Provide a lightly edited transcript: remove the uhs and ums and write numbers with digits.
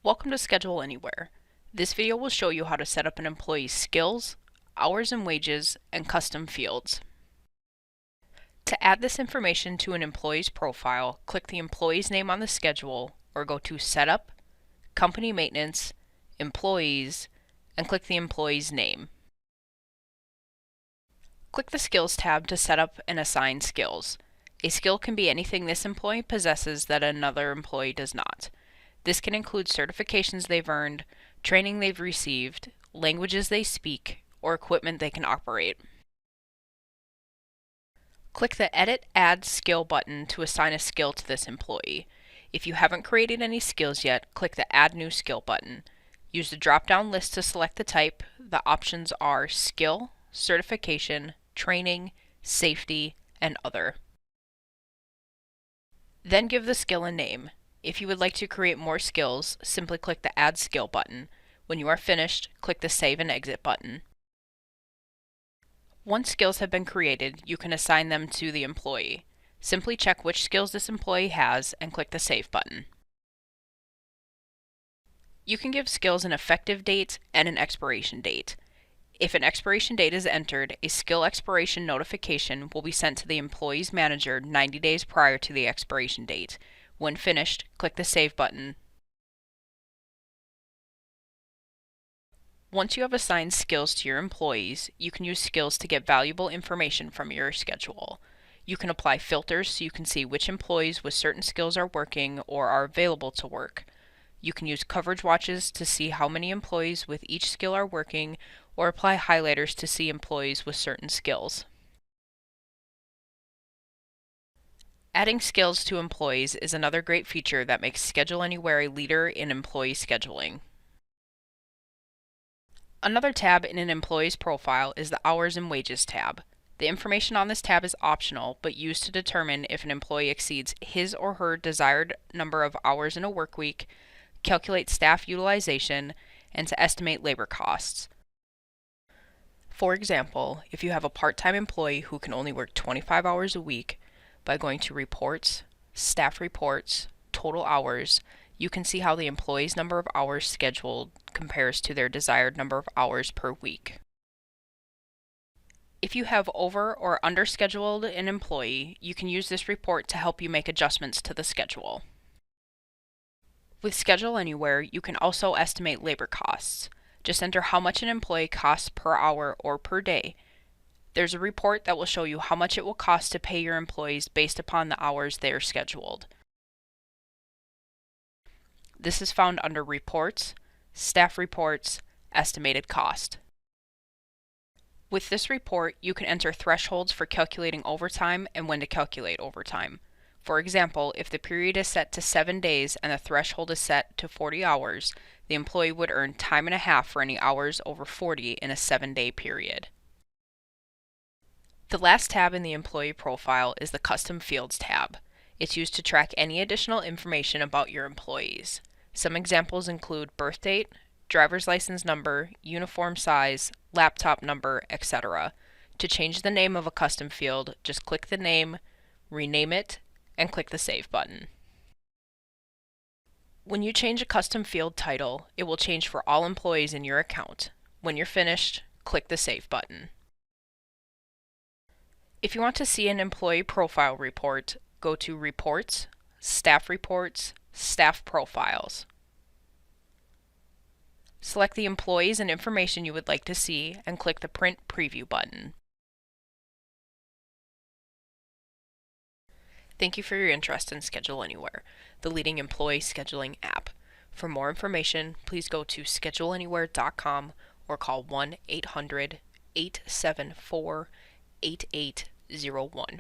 Welcome to Schedule Anywhere. This video will show you how to set up an employee's skills, hours and wages, and custom fields. To add this information to an employee's profile, click the employee's name on the schedule or go to Setup, Company Maintenance, Employees, and click the employee's name. Click the Skills tab to set up and assign skills. A skill can be anything this employee possesses that another employee does not. This can include certifications they've earned, training they've received, languages they speak, or equipment they can operate. Click the Edit Add Skill button to assign a skill to this employee. If you haven't created any skills yet, click the Add New Skill button. Use the drop-down list to select the type. The options are Skill, Certification, Training, Safety, and Other. Then give the skill a name. If you would like to create more skills, simply click the Add Skill button. When you are finished, click the Save and Exit button. Once skills have been created, you can assign them to the employee. Simply check which skills this employee has and click the Save button. You can give skills an effective date and an expiration date. If an expiration date is entered, a skill expiration notification will be sent to the employee's manager 90 days prior to the expiration date. When finished, click the Save button. Once you have assigned skills to your employees, you can use skills to get valuable information from your schedule. You can apply filters so you can see which employees with certain skills are working or are available to work. You can use coverage watches to see how many employees with each skill are working, or apply highlighters to see employees with certain skills. Adding skills to employees is another great feature that makes Schedule Anywhere a leader in employee scheduling. Another tab in an employee's profile is the Hours and Wages tab. The information on this tab is optional, but used to determine if an employee exceeds his or her desired number of hours in a work week, calculate staff utilization, and to estimate labor costs. For example, if you have a part-time employee who can only work 25 hours a week, by going to Reports, Staff Reports, Total Hours, you can see how the employee's number of hours scheduled compares to their desired number of hours per week. If you have over or under scheduled an employee, you can use this report to help you make adjustments to the schedule. With Schedule Anywhere, you can also estimate labor costs. Just enter how much an employee costs per hour or per day. There's a report that will show you how much it will cost to pay your employees based upon the hours they are scheduled. This is found under Reports, Staff Reports, Estimated Cost. With this report, you can enter thresholds for calculating overtime and when to calculate overtime. For example, if the period is set to 7 days and the threshold is set to 40 hours, the employee would earn time and a half for any hours over 40 in a 7-day period. The last tab in the employee profile is the Custom Fields tab. It's used to track any additional information about your employees. Some examples include birth date, driver's license number, uniform size, laptop number, etc. To change the name of a custom field, just click the name, rename it, and click the Save button. When you change a custom field title, it will change for all employees in your account. When you're finished, click the Save button. If you want to see an employee profile report, go to Reports, Staff Reports, Staff Profiles. Select the employees and information you would like to see and click the Print Preview button. Thank you for your interest in Schedule Anywhere, the leading employee scheduling app. For more information, please go to scheduleanywhere.com or call 1-800-874-8801.